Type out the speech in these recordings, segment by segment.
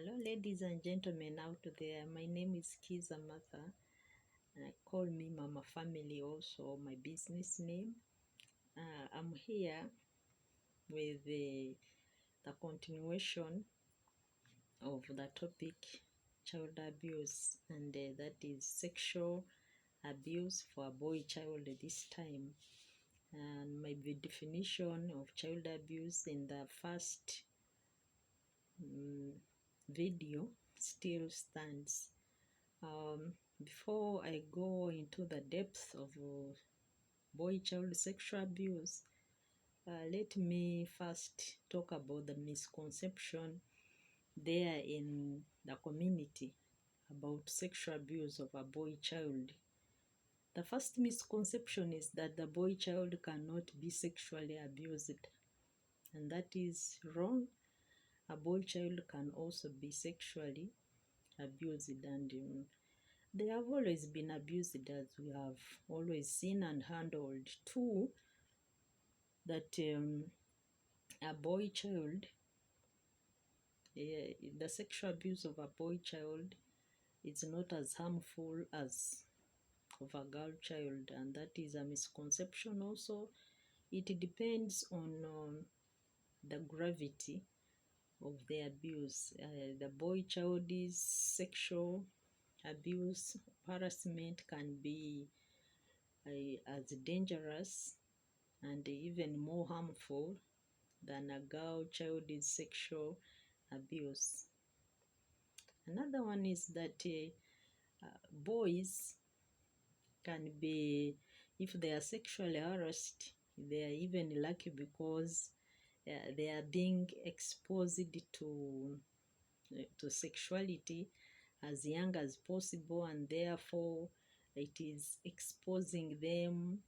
Hello, ladies and gentlemen out there. My name is Kiza Martha. Call me Mama Family, also my business name. I'm here with the continuation of the topic child abuse, and that is sexual abuse for a boy child this time. And my definition of child abuse in the first video still stands. Before I go into the depth of boy-child sexual abuse, let me first talk about the misconception there in the community about sexual abuse of a boy child. The first misconception is that the boy child cannot be sexually abused, and that is wrong. A boy child can also be sexually abused, and they have always been abused, as we have always seen and handled. Two, that a boy child, the sexual abuse of a boy child is not as harmful as of a girl child, and that is a misconception also. It depends on the gravity of the abuse. The boy child's sexual abuse, harassment can be as dangerous and even more harmful than a girl child's sexual abuse. Another one is that boys can be, if they are sexually harassed, they are even lucky because they are being exposed to sexuality as young as possible, and therefore it is exposing them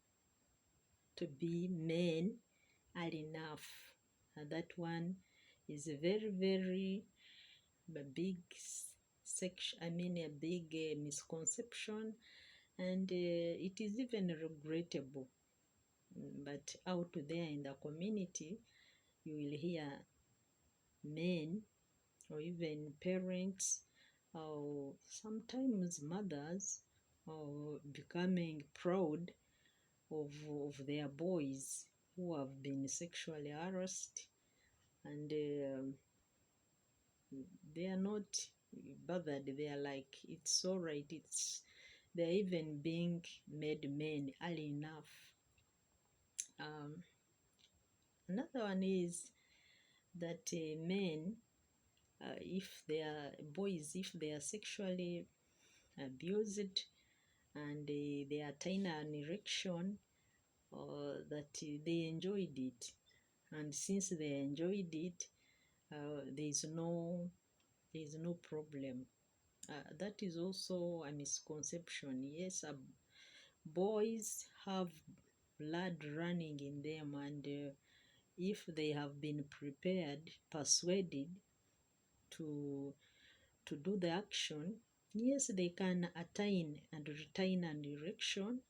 to be men early enough. And that one is a very, very big a big misconception, and it is even regrettable. But out there in the community, you will hear men or even parents or sometimes mothers or becoming proud of their boys who have been sexually harassed, and they are not bothered. They are like, it's all right. They're even being made men early enough. Another one is that men, if they are boys, if they are sexually abused and they attain an erection, that they enjoyed it, and since they enjoyed it, there is no problem. That is also a misconception. Yes, boys have blood running in them, and if they have been prepared, persuaded to do the action, yes, they can attain and retain an erection,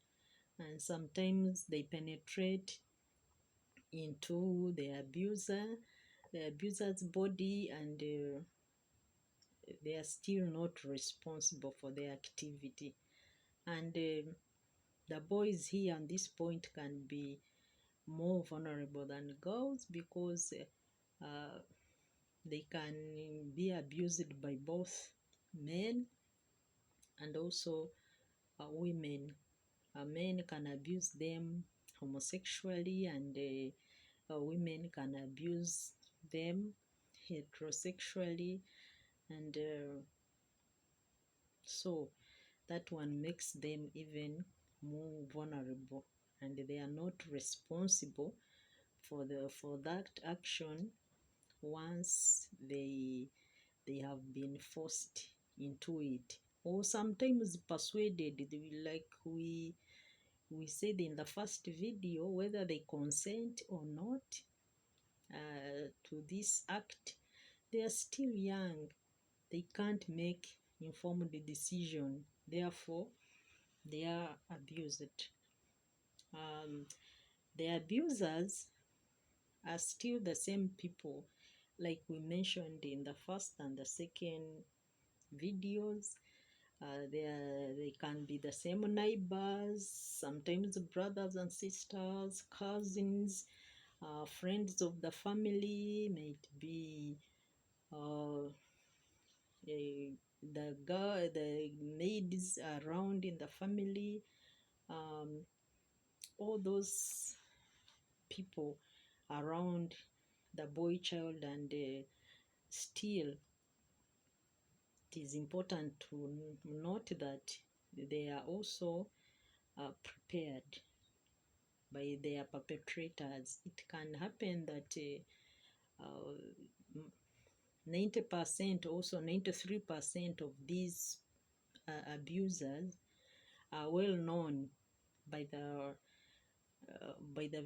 and sometimes they penetrate into the abuser's body, and they are still not responsible for their activity. And the boys here on this point can be more vulnerable than girls because they can be abused by both men and also women. Men can abuse them homosexually, and women can abuse them heterosexually, and so that one makes them even more vulnerable, and they are not responsible for that action once they have been forced into it, or sometimes persuaded. Like we said in the first video, whether they consent or not to this act, they are still young. They can't make informed decision. Therefore, they are abused. The abusers are still the same people like we mentioned in the first and the second videos. They can be the same neighbors, sometimes brothers and sisters, cousins, friends of the family, might be uh, the maids around in the family, um, all those people around the boy child, and still it is important to note that they are also prepared by their perpetrators. It can happen that 90%, also 93% of these abusers are well known by the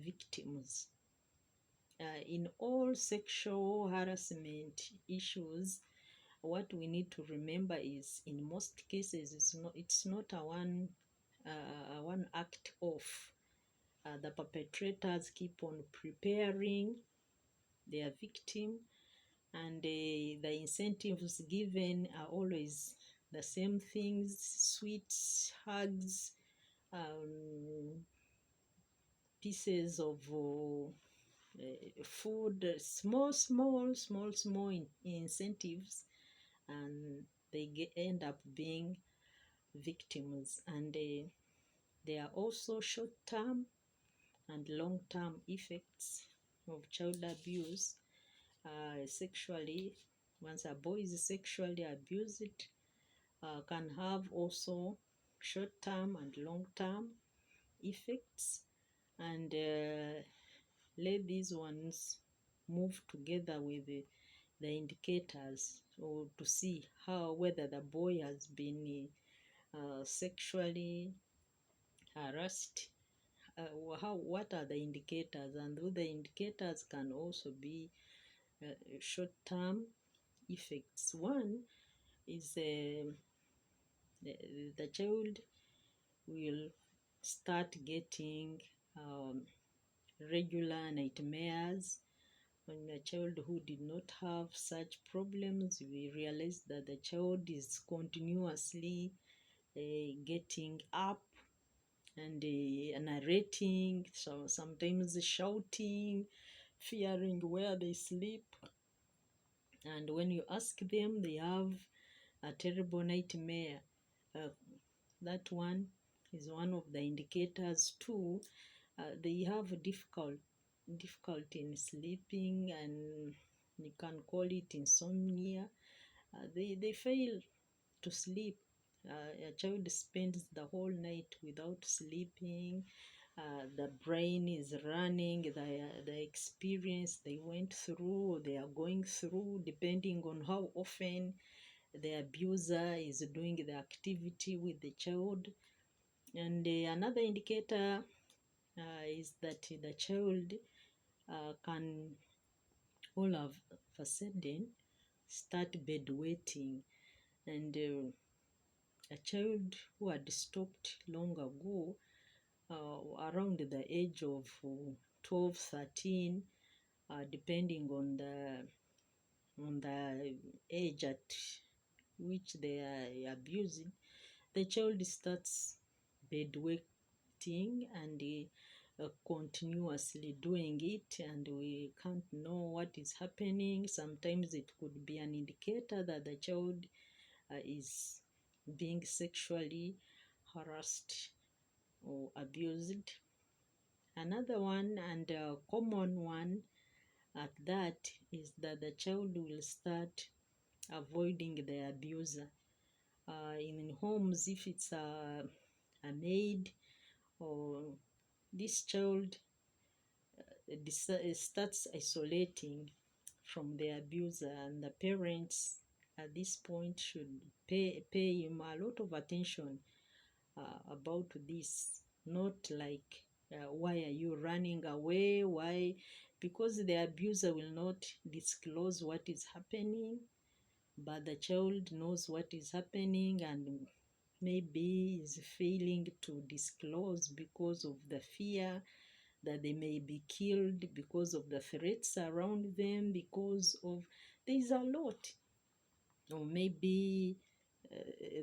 victims. In all sexual harassment issues, what we need to remember is, in most cases, it's not a one act off. The perpetrators keep on preparing their victim, and the incentives given are always the same things: sweets, hugs, um, pieces of food, small incentives, and they end up being victims. And there are also short-term and long-term effects of child abuse. Sexually, once a boy is sexually abused, can have also short-term and long-term effects, and let these ones move together with the indicators, or to see whether the boy has been sexually harassed. What are the indicators? And the indicators can also be short-term effects. One is the child will start getting regular nightmares. When a child who did not have such problems, we realize that the child is continuously getting up and narrating, so sometimes shouting, fearing where they sleep. And when you ask them, they have a terrible nightmare. Uh, that one is one of the indicators too. They have difficulty in sleeping, and you can call it insomnia. They fail to sleep. A child spends the whole night without sleeping. The brain is running, the experience they went through, they are going through, depending on how often the abuser is doing the activity with the child. And another indicator is that the child can all of a sudden start bedwetting, and a child who had stopped long ago, around the age of 12, 13, depending on the age at which they are abusing, the child starts bedwetting and continuously doing it, and we can't know what is happening. Sometimes it could be an indicator that the child is being sexually harassed or abused. Another one, and a common one at that, is that the child will start avoiding the abuser. In homes, if it's a maid, or this child starts isolating from the abuser, and the parents at this point should pay him a lot of attention about this. Not like, why are you running away? Why? Because the abuser will not disclose what is happening, but the child knows what is happening, and maybe is failing to disclose because of the fear that they may be killed because of the threats around them, because of, there's a lot. Or maybe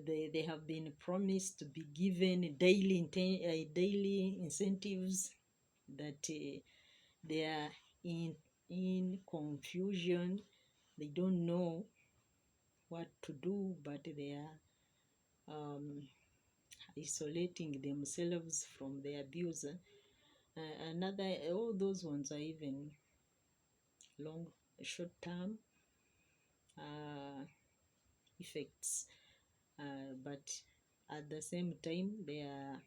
they have been promised to be given daily incentives, that they are in confusion. They don't know what to do, but they are isolating themselves from the abuser. All those ones are even long, short term effects, but at the same time, they are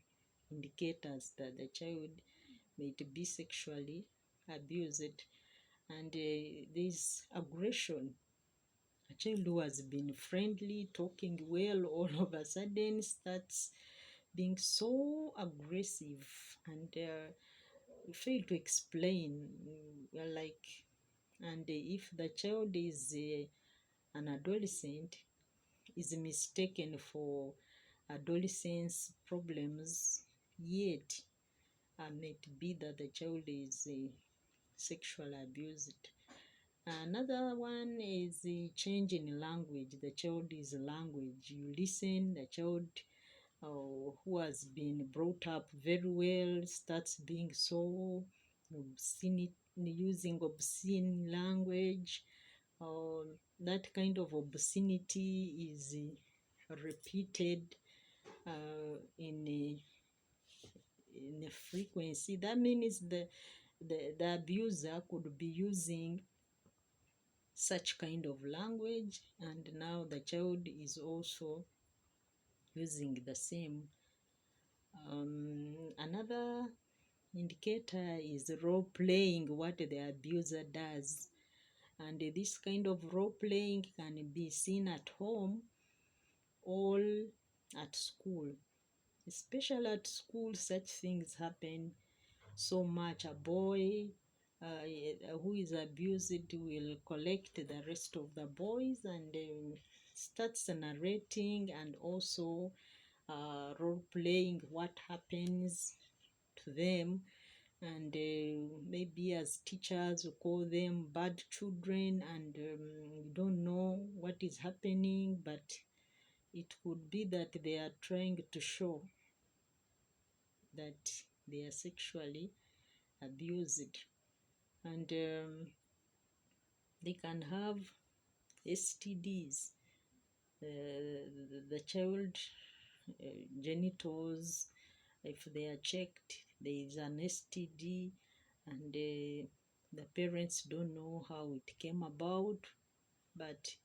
indicators that the child may be sexually abused. And this aggression, a child who has been friendly, talking well, all of a sudden starts being so aggressive, and fail to explain, like, and if the child is an adolescent, is mistaken for adolescence problems, yet may it be that the child is sexually abused. Another one is the change in language. The child is language. You listen, the child who has been brought up very well starts being so obscene, using obscene language. That kind of obscenity is repeated in a frequency. That means the abuser could be using such kind of language, and now the child is also using the same. Another indicator is role playing, what the abuser does. And this kind of role playing can be seen at home or at school. Especially at school, such things happen so much. A boy who is abused will collect the rest of the boys and starts narrating, and also role playing what happens to them. And maybe as teachers we call them bad children, and we don't know what is happening, but it could be that they are trying to show that they are sexually abused. And they can have STDs, the child genitals, if they are checked, there is an STD, and the parents don't know how it came about. But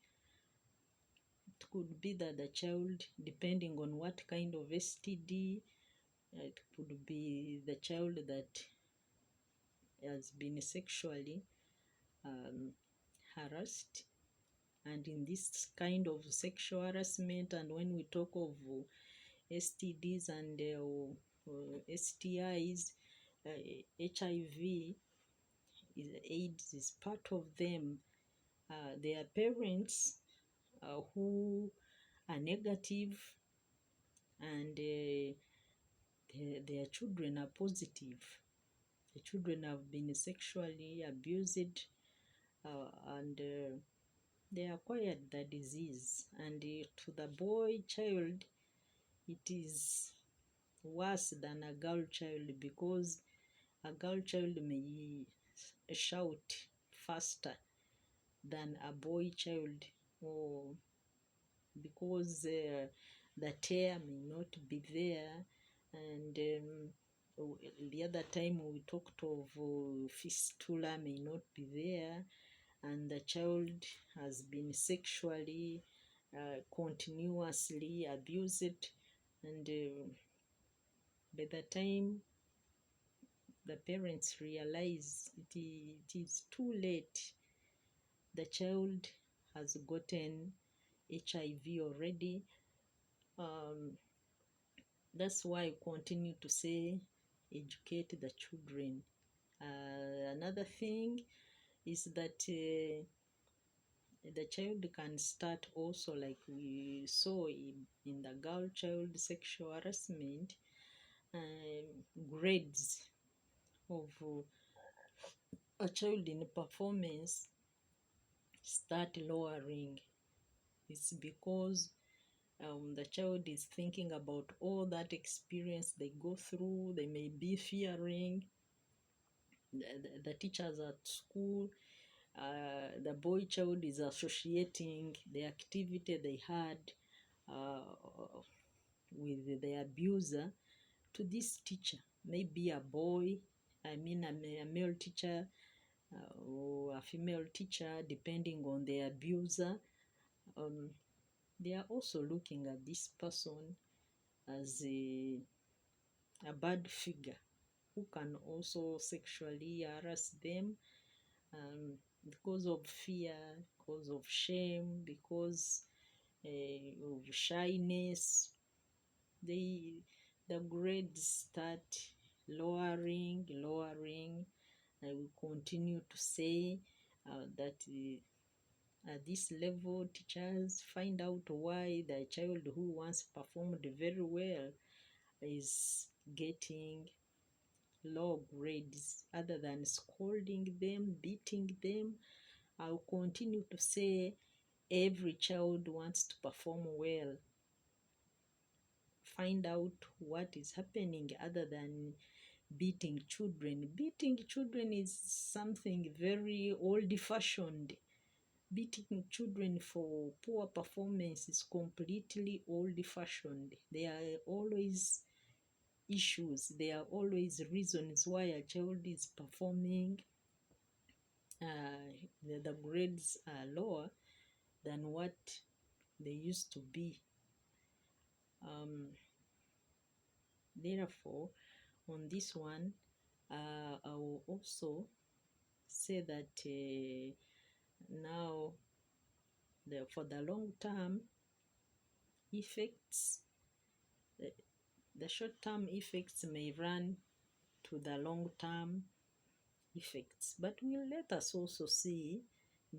it could be that the child, depending on what kind of STD, it could be the child that has been sexually harassed. And in this kind of sexual harassment, and when we talk of STDs and STIs, HIV, AIDS is part of them. There are parents who are negative, and their children are positive. The children have been sexually abused, and they acquired the disease. And to the boy child, it is worse than a girl child, because a girl child may shout faster than a boy child, or because the tear may not be there. And the other time we talked of fistula may not be there, and the child has been sexually continuously abused. And by the time the parents realize, it is too late. The child has gotten HIV already. That's why I continue to say, educate the children. Another thing is that the child can start also, like we saw in the girl child sexual harassment, grades of a child in performance start lowering. It's because the child is thinking about all that experience they go through. They may be fearing the teachers at school. The boy child is associating the activity they had with the abuser to this teacher. Maybe a boy, a male teacher or a female teacher, depending on the abuser. They are also looking at this person as a bad figure who can also sexually harass them because of fear, because of shame, because of shyness. The grades start lowering. I will continue to say that at this level, teachers find out why the child who once performed very well is getting low grades. Other than scolding them, beating them, I'll continue to say every child wants to perform well. Find out what is happening other than beating children. Beating children is something very old-fashioned. Beating children for poor performance is completely old-fashioned. There are always issues. There are always reasons why a child is performing. The grades are lower than what they used to be. Therefore, on this one, I will also say that now for the long term effects, the short term effects may run to the long term effects, but let us also see,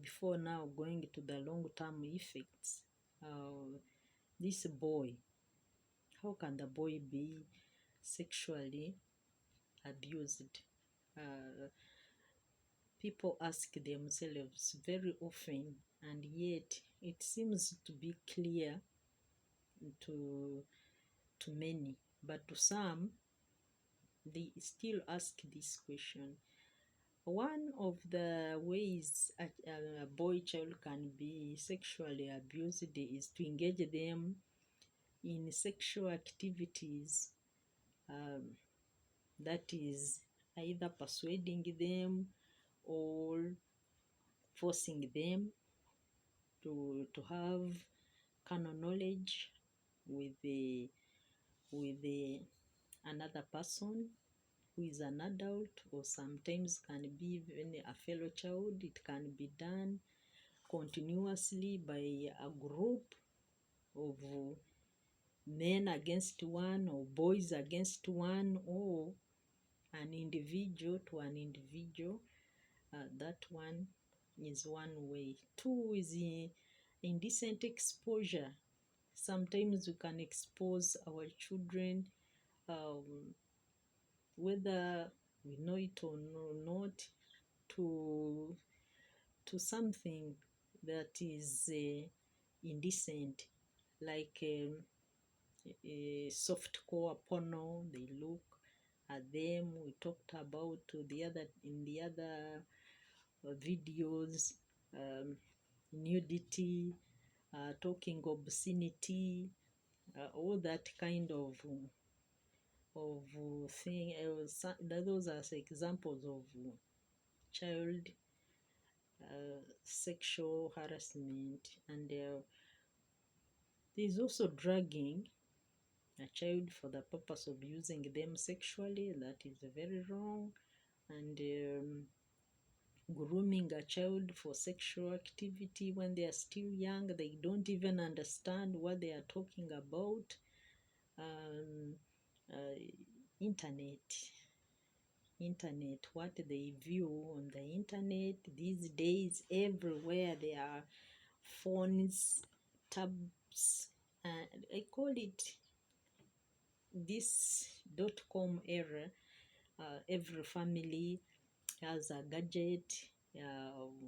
before now going to the long term effects, this boy, how can the boy be sexually abused? People ask themselves very often, and yet it seems to be clear to many, but to some, they still ask this question. One of the ways a boy child can be sexually abused is to engage them in sexual activities, that is either persuading them or forcing them to have carnal knowledge with another person who is an adult, or sometimes can be even a fellow child. It can be done continuously by a group of men against one, or boys against one, or an individual to an individual. That one is one way. Two is indecent exposure. Sometimes we can expose our children, whether we know it or not, to something that is indecent, like softcore porno. They look at them. We talked about in the other videos, nudity, talking obscenity, all that kind of thing. Those are examples of child sexual harassment. And there's also dragging a child for the purpose of using them sexually. That is very wrong. And grooming a child for sexual activity when they are still young, they don't even understand what they are talking about. Internet, what they view on the internet these days, everywhere there are phones, tabs, I call it this .com era, Every family has a gadget.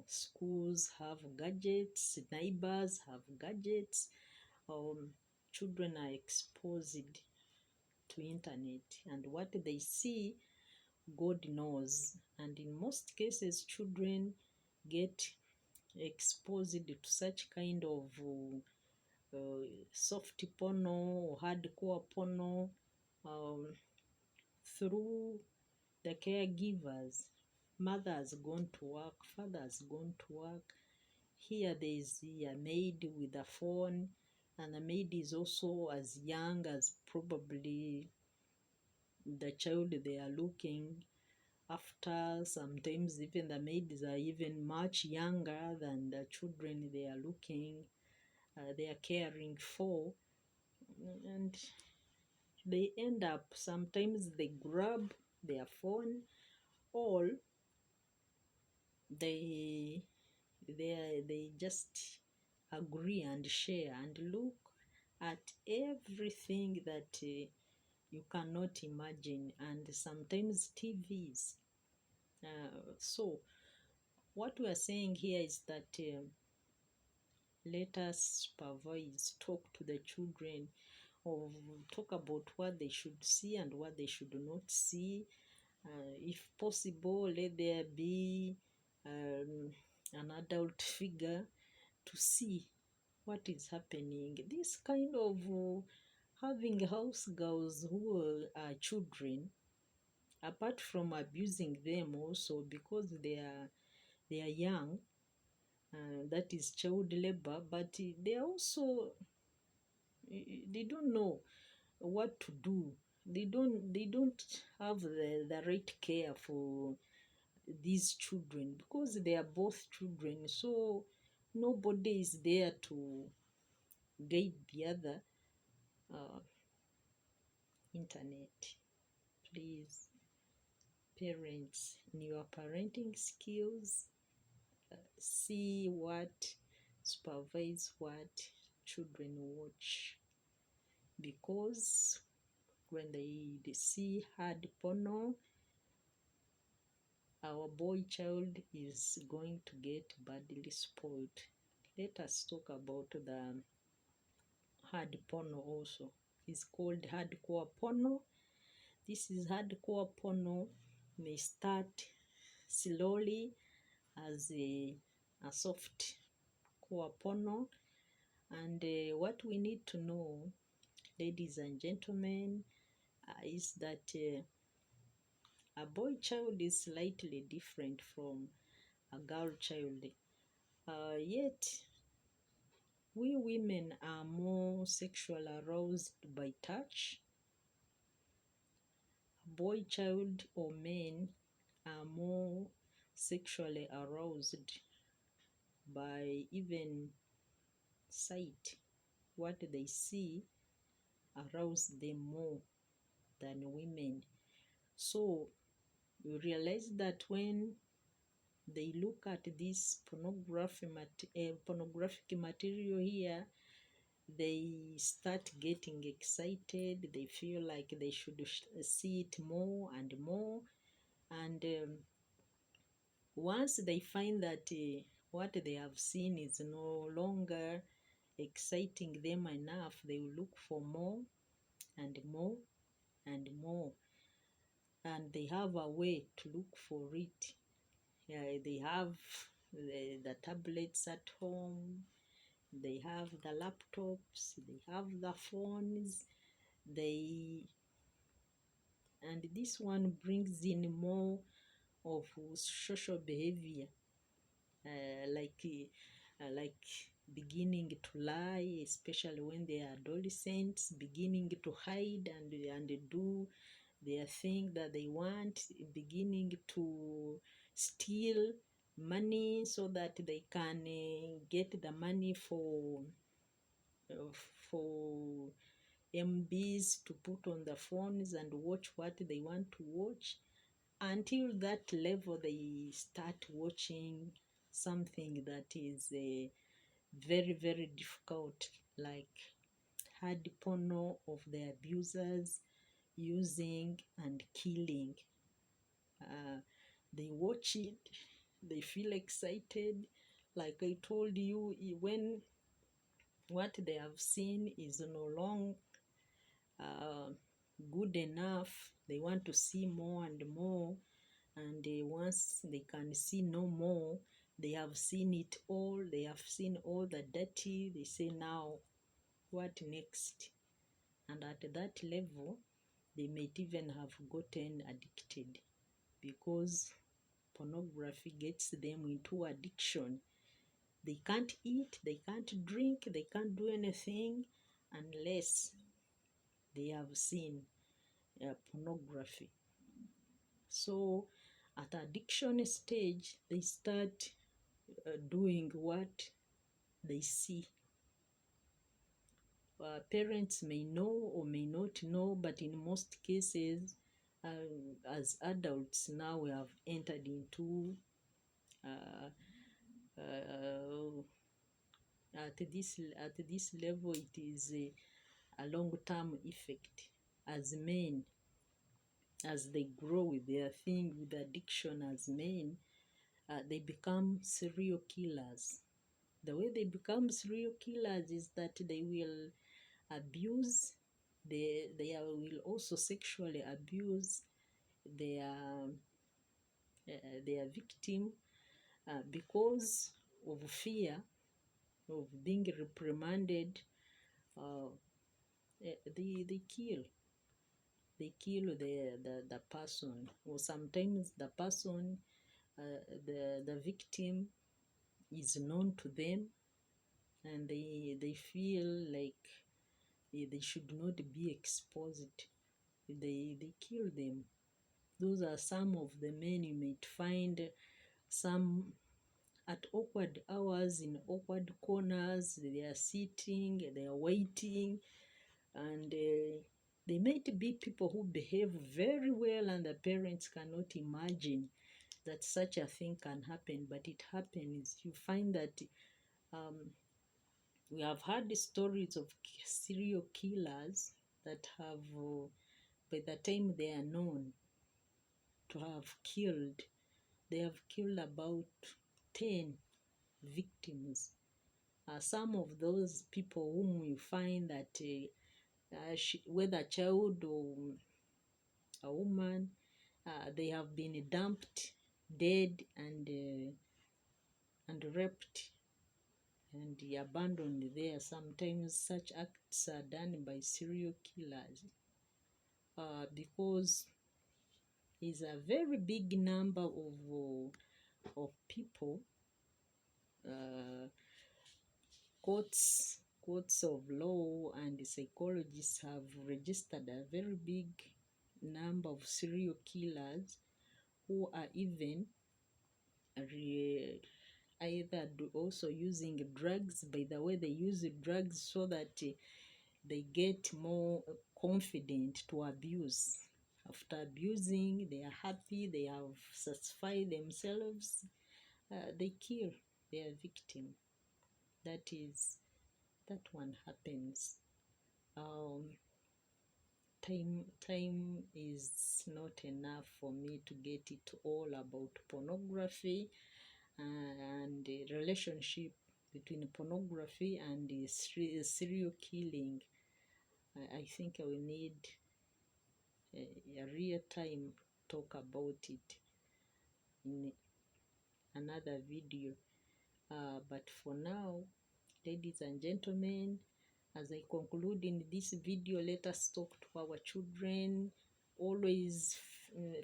Schools have gadgets, neighbors have gadgets. um, Children are exposed to internet, and what they see, God knows. And in most cases, children get exposed to such kind of soft porno or hardcore porno um, through the caregivers. Mother's gone to work, father's gone to work. Here there is a maid with a phone, and the maid is also as young as probably the child they are looking after. Sometimes even the maids are even much younger than the children they are looking, they are caring for. And they end up, sometimes they grab their phone, or they they just agree and share and look at everything that you cannot imagine, and sometimes TVs. So what we are saying here is that let us supervise, talk to the children, or talk about what they should see and what they should not see. If possible, let there be an adult figure to see what is happening. This kind of having house girls who are children, apart from abusing them also because they are young, that is child labor, but they are also, they don't know what to do. They don't have the right care for these children because they are both children. So nobody is there to guide the other. uh, Internet, please, parents, in your parenting skills, see what, supervise what children watch, because when they see hard porno, our boy child is going to get badly spoiled. Let us talk about the hard porno also. It's called hardcore porno. This is hardcore porno, may start slowly as a soft core porno. And what we need to know, ladies and gentlemen, is that a boy child is slightly different from a girl child. Yet, we women are more sexual aroused by touch. A boy child or men are more sexually aroused by even sight. What they see arouse them more than women. So you realize that when they look at this pornographic material here, they start getting excited. They feel like they should see it more and more. And once they find that what they have seen is no longer exciting them enough, they will look for more and more and more. And they have a way to look for it. They have the tablets at home, they have the laptops, they have the phones, they and this one brings in more of social behavior, like beginning to lie, especially when they are adolescents, beginning to hide and do their thing that they want, beginning to steal money so that they can get the money for MBs to put on the phones and watch what they want to watch. Until that level, they start watching something that is very, very difficult, like hard porno of the abusers using and killing. They watch it, they feel excited. Like I told you, when what they have seen is no longer uh, good enough, they want to see more and more. And once they can see no more, they have seen it all, they have seen all the dirty, they say, now what next? And at that level, they might even have gotten addicted, because pornography gets them into addiction. They can't eat, they can't drink, they can't do anything unless they have seen pornography. So at addiction stage, they start doing what they see. Parents may know or may not know, but in most cases, as adults now, we have entered into uh, uh, at this level. It is a long-term effect. As men, as they grow with their thing, with addiction, as men, they become serial killers. The way they become serial killers is that they will abuse, they will also sexually abuse their their victim, because of fear of being reprimanded. uh, they kill the person, or sometimes the person, the victim is known to them, and they feel like they should not be exposed. They kill them. Those are some of the men you might find, some at awkward hours in awkward corners. They are sitting, they are waiting, and they might be people who behave very well, and the parents cannot imagine that such a thing can happen, but it happens. You find that um, we have heard stories of serial killers that have, by the time they are known to have killed, they have killed about 10 victims. Some of those people whom you find that, whether a child or a woman, they have been dumped dead and raped and abandoned there. Sometimes such acts are done by serial killers, because is a very big number of people. uh, courts of law and psychologists have registered a very big number of serial killers who are even either also using drugs. By the way, they use drugs so that they get more confident to abuse. After abusing, they are happy, they have satisfied themselves, they kill their victim. That one happens. Time is not enough for me to get it all about pornography, and the relationship between pornography and the serial killing. I think I will need a real time talk about it in another video. But for now, ladies and gentlemen, as I conclude in this video, let us talk to our children. Always,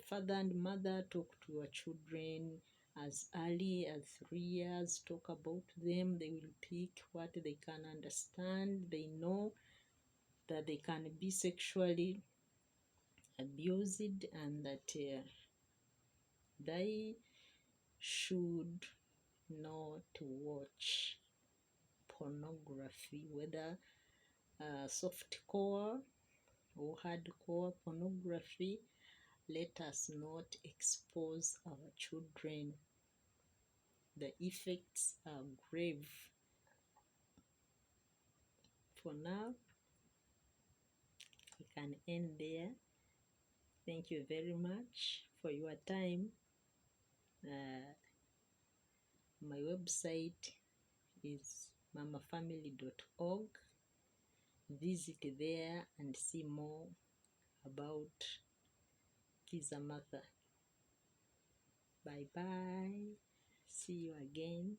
father and mother, talk to your children as early as 3 years. Talk about them. They will pick what they can understand. They know that they can be sexually abused, and that they should not watch pornography, whether softcore or hardcore pornography. Let us not expose our children. The effects are grave. For now, I can end there. Thank you very much for your time. My website is mamafamily.org. Visit there and see more about Kizza Martha. Bye bye. See you again.